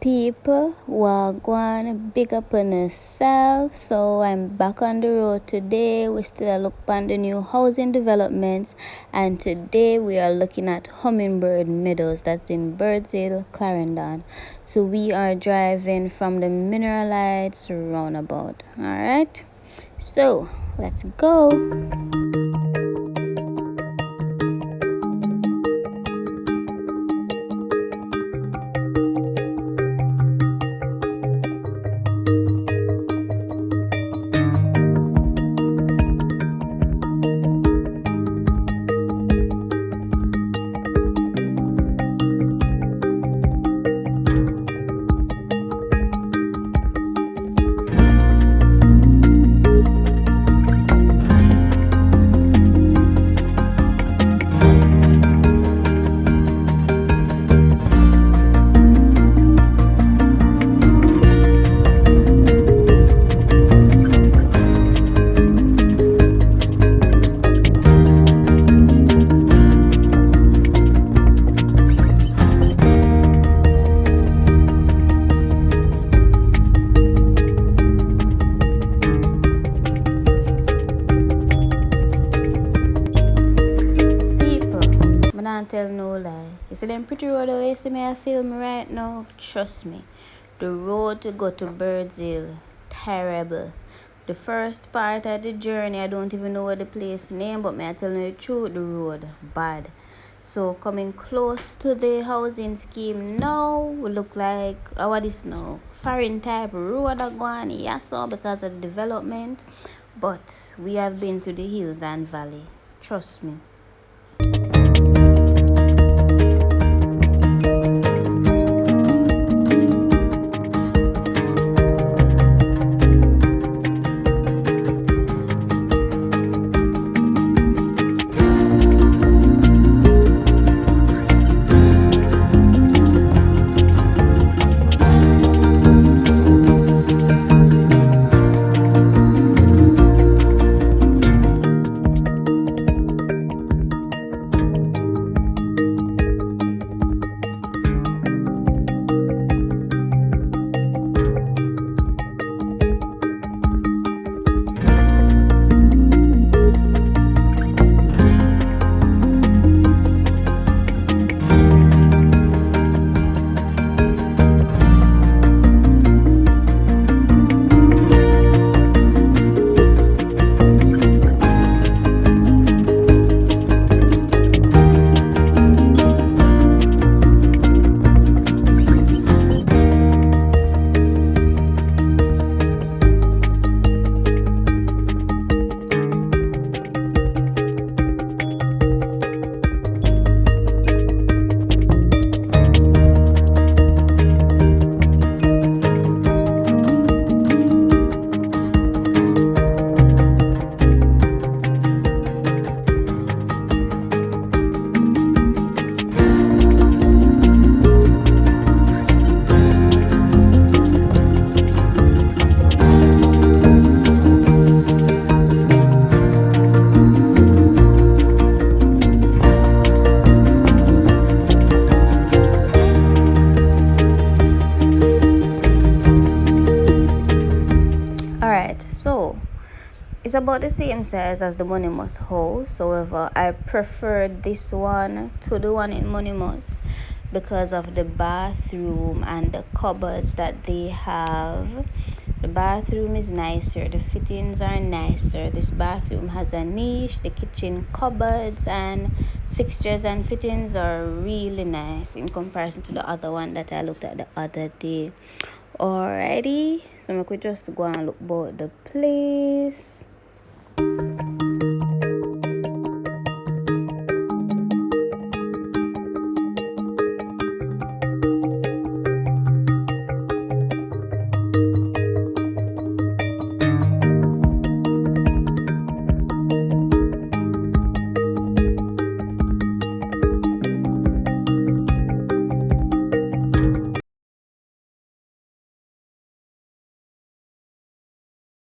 People, wagwan, big up on yourself. So I'm back on the road today. We still look on the new housing developments, and today we are looking at Hummingbird Meadows. That's in Birdshill, Clarendon. So we are driving from the Mineralites roundabout. All right. So let's go. Don't tell no lie. You see them pretty road away, see me I film right now? Trust me. The road to go to Birdshill, terrible. The first part of the journey, I don't even know what the place name, but me I tell you the truth, the road bad. So coming close to the housing scheme now, we look like what is now? Foreign type road going, yes, so because of the development. But we have been to the hills and valley. Trust me. So it's about the same size as the Monimus house. However, I prefer this one to the one in Monimus because of the bathroom and the cupboards that they have. The bathroom is nicer, the fittings are nicer. This bathroom has a niche, the kitchen cupboards and fixtures and fittings are really nice in comparison to the other one that I looked at the other day. Alrighty, so we could just go and look about the place.